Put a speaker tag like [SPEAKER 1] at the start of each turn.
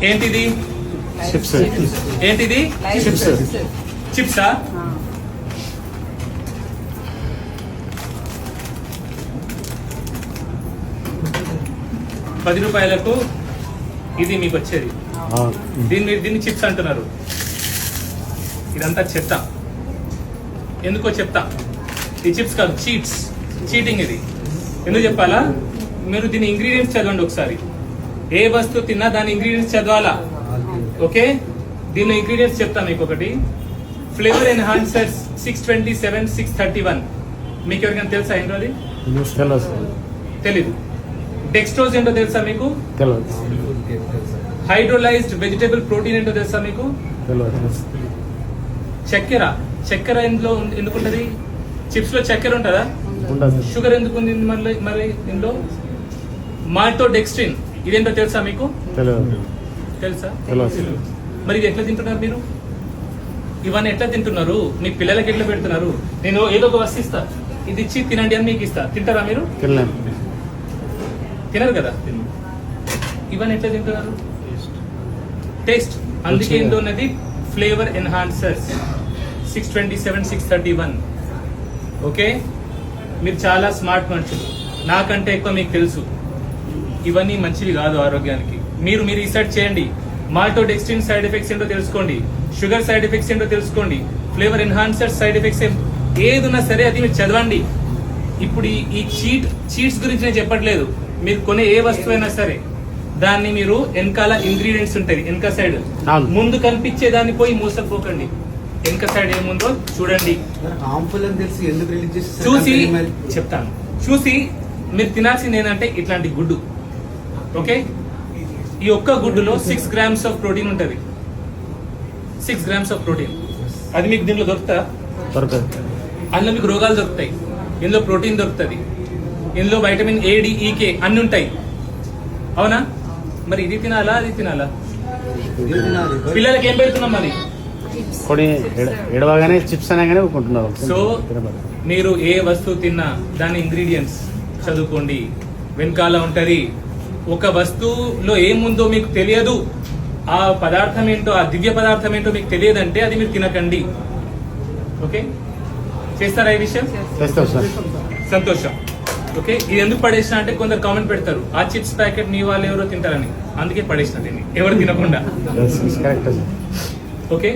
[SPEAKER 1] ఏంటిది?
[SPEAKER 2] చిప్స్.
[SPEAKER 1] ఏంటిది?
[SPEAKER 2] చిప్స్.
[SPEAKER 1] చిప్సా? ₹10 ఇది మీకు వచ్చేది. దీన్ని చిప్స్ అంటున్నారు. ఇదంతా చెత్త. ఎందుకో చెప్తా. ఈ చిప్స్ కాదు, చీటింగ్ ఇది. ఎందుకు చెప్పాలా? మీరు దీని ఇంగ్రీడియంట్స్ చదవండి ఒకసారి. ఏ వస్తువు తిన్నా దాని ఇంగ్రీడియంట్స్ చదవాలా. ఓకే, దీనిలో ఇంగ్రీడియంట్స్ చెప్తా మీకు. ఒకటి ఫ్లేవర్ ఎన్హాన్సర్స్ 627, 631. మీకు ఎవరికైనా తెలుసా ఏంటో అది? తెలీదు. డెక్స్ట్రోజ్ ఏంటో తెలుసా మీకు? హైడ్రోలైజ్డ్ వెజిటేబుల్ ప్రోటీన్ ఏంటో తెలుసా మీకు? చక్కెర ఇందులో ఎందుకుంటది? చిప్స్ లో చక్కెర ఉంటుందా? షుగర్ ఎందుకు ఉంది మరి ఇందులో? మాల్టోడెక్స్ట్రిన్ ఇదేంటో తెలుసా మీకు? తెలుసా? మరి ఇది ఎట్లా తింటున్నారు మీరు? ఇవన్నీ ఎట్లా తింటున్నారు? మీ పిల్లలకి ఎట్లా పెడుతున్నారు? నేను ఏదో ఒక వస్తు ఇస్తా, ఇది ఇచ్చి తినండి అని మీకు ఇస్తా. తింటారా మీరు? తినరు కదా. ఇవన్నీ ఎట్లా తింటున్నారు? టేస్ట్. అందుకే ఇందులో ఉన్నది ఫ్లేవర్ ఎన్హాన్సర్స్ 627, 631. ఓకే, మీరు చాలా స్మార్ట్ మనుషులు, నాకంటే ఎక్కువ మీకు తెలుసు. ఇవన్నీ మంచివి కాదు ఆరోగ్యానికి. మీరు రీసెర్చ్ చేయండి. మాల్టోడెక్స్ట్రిన్ సైడ్ ఎఫెక్ట్స్ ఏంటో తెలుసుకోండి, షుగర్ సైడ్ ఎఫెక్ట్స్ ఏంటో తెలుసుకోండి, ఫ్లేవర్ ఎన్హాన్సర్స్ సైడ్ ఎఫెక్ట్స్ ఏదున్నా సరే అది మీరు చదవండి. ఇప్పుడు ఈ చీట్స్ గురించి నేను చెప్పట్లేదు. మీరు కొనే ఏ వస్తువు అయినా సరే దాన్ని మీరు వెనకాల ఇంగ్రీడియంట్స్ ఉంటాయి, వెనక సైడ్. ముందు కనిపించే దాన్ని పోయి మోసపోకండి. వెనక సైడ్ ఏముందో చూడండి, చూసి చెప్తాను. చూసి మీరు తినాల్సింది ఏంటంటే ఇట్లాంటి గుడ్డు. ఓకే, ఈ ఒక్క గుడ్డులో 6 grams ఆఫ్ ప్రోటీన్ ఉంటుంది. 6 grams ఆఫ్ ప్రోటీన్. అది మీకు దీంట్లో దొరుకుతుందా? అందులో మీకు రోగాలు దొరుకుతాయి. ఇందులో ప్రోటీన్ దొరుకుతుంది. ఇందులో vitamin A, D, E, K అన్ని ఉంటాయి. అవునా? మరి ఇది తినాలా, అది తినాలా? పిల్లలకి ఏం పెడుతున్నాం మరి?
[SPEAKER 2] ఎడవగానే చిప్స్ అనగానే ఊరుకుంటున్నారు.
[SPEAKER 1] సో మీరు ఏ వస్తువు తిన్నా దాని ఇంగ్రీడియంట్స్ చదువుకోండి. వెనకాల ఉంటది. ఒక వస్తువులో ఏముందో మీకు తెలియదు, ఆ పదార్థం ఏంటో, ఆ దివ్య పదార్థం ఏంటో మీకు తెలియదంటే అది మీరు తినకండి. ఓకే, చేస్తారా ఈ విషయం? సంతోషం. ఓకే, ఇది ఎందుకు పడేసిన అంటే కొందరు కామెంట్ పెడతారు, ఆ చిప్స్ ప్యాకెట్ మీ వాళ్ళు ఎవరో తింటారని, అందుకే పడేసిన దీన్ని ఎవరు తినకుండా. ఓకే,